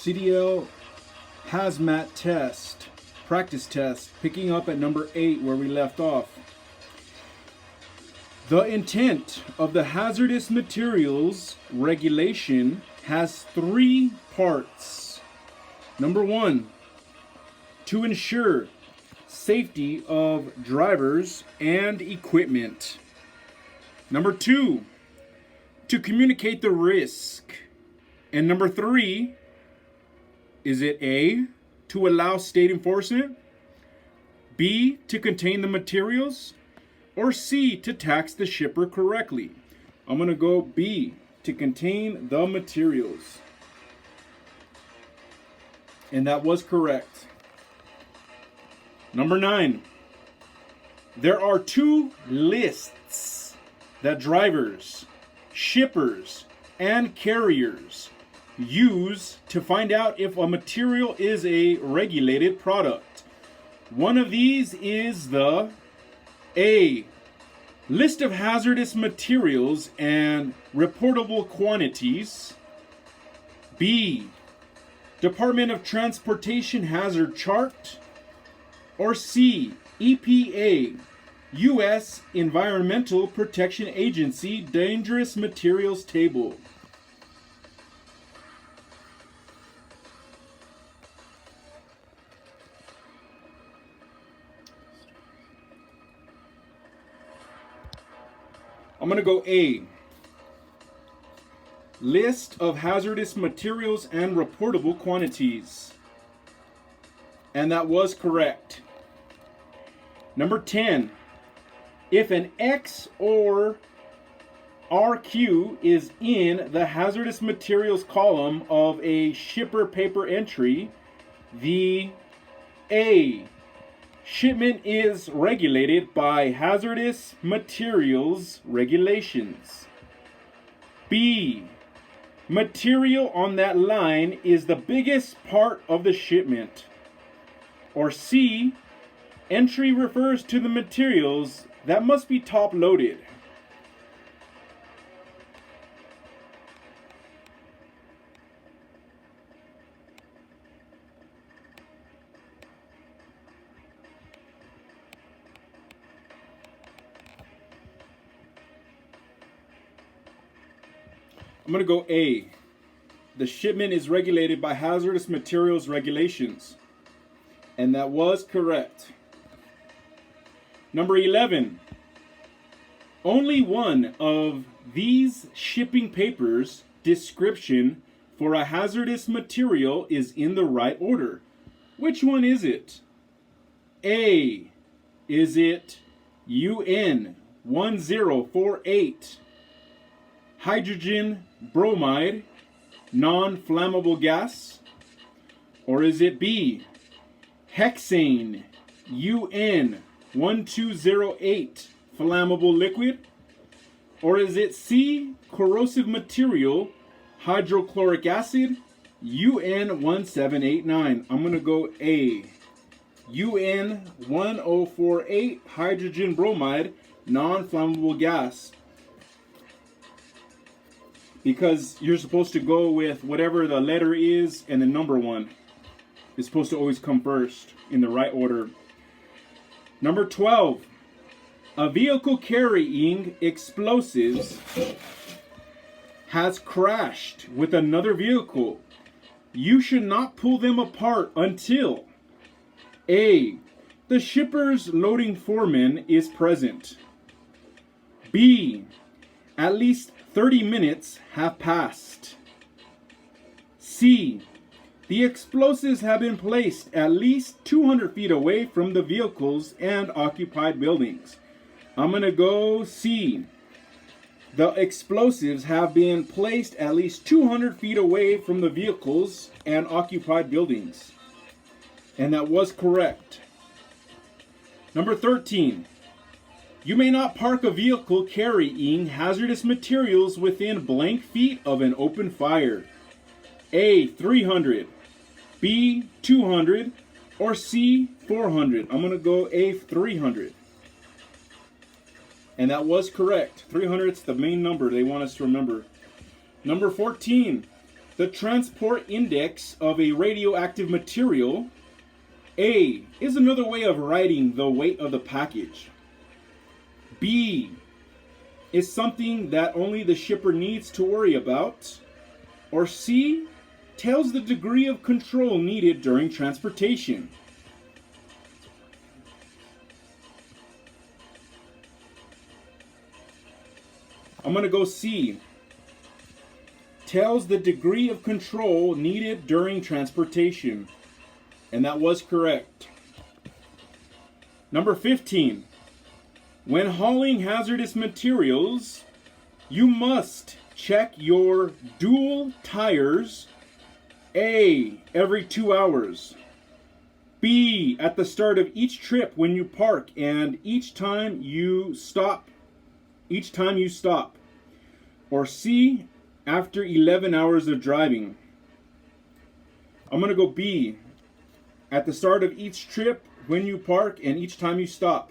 Cdl Hazmat test, practice test, picking up at number 8 where we left off. The intent of the hazardous materials regulation has 3 parts. Number 1, to ensure safety of drivers and equipment. Number 2, to communicate the risk. And number 3, is it A, to allow state enforcement, B, to contain the materials, or C, to tax the shipper correctly? I'm going to go B, to contain the materials. And that was correct. Number 9, there are 2 lists that drivers, shippers, and carriers use to find out if a material is a regulated product. One of these is the A, list of hazardous materials and reportable quantities. B, Department of Transportation hazard chart. Or C, EPA, U.S. Environmental Protection Agency dangerous materials table. I'm going to go A, list of hazardous materials and reportable quantities. And that was correct. Number 10, if an X or RQ is in the hazardous materials column of a shipper paper entry, the A, shipment is regulated by hazardous materials regulations. B, material on that line is the biggest part of the shipment. Or C, entry refers to the materials that must be top loaded. I'm going to go A. The shipment is regulated by hazardous materials regulations. And that was correct. Number 11. Only one of these shipping papers description for a hazardous material is in the right order. Which one is it? A. Is it UN 1048? Hydrogen bromide, non-flammable gas? Or is it B, hexane, UN 1208, flammable liquid? Or is it C, corrosive material, hydrochloric acid, UN 1789? I'm going to go A, UN 1048, hydrogen bromide, non-flammable gas. Because you're supposed to go with whatever the letter is and the number 1. It's supposed to always come first in the right order. Number 12. A vehicle carrying explosives has crashed with another vehicle. You should not pull them apart until A, the shipper's loading foreman is present. B, at least 30 minutes have passed. C, the explosives have been placed at least 200 feet away from the vehicles and occupied buildings. I'm going to go C. The explosives have been placed at least 200 feet away from the vehicles and occupied buildings. And that was correct. Number 13. You may not park a vehicle carrying hazardous materials within blank feet of an open fire. A, 300, B, 200, or C, 400. I'm going to go A, 300. And that was correct. 300 is the main number they want us to remember. Number 14. The transport index of a radioactive material, A, is another way of writing the weight of the package. B, is something that only the shipper needs to worry about. Or C, tells the degree of control needed during transportation. I'm going to go C. Tells the degree of control needed during transportation. And that was correct. Number 15. When hauling hazardous materials, you must check your dual tires. A, every 2 hours. B, at the start of each trip when you park and each time you stop. Or C, after 11 hours of driving. I'm going to go B, at the start of each trip when you park and each time you stop.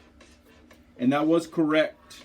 And that was correct.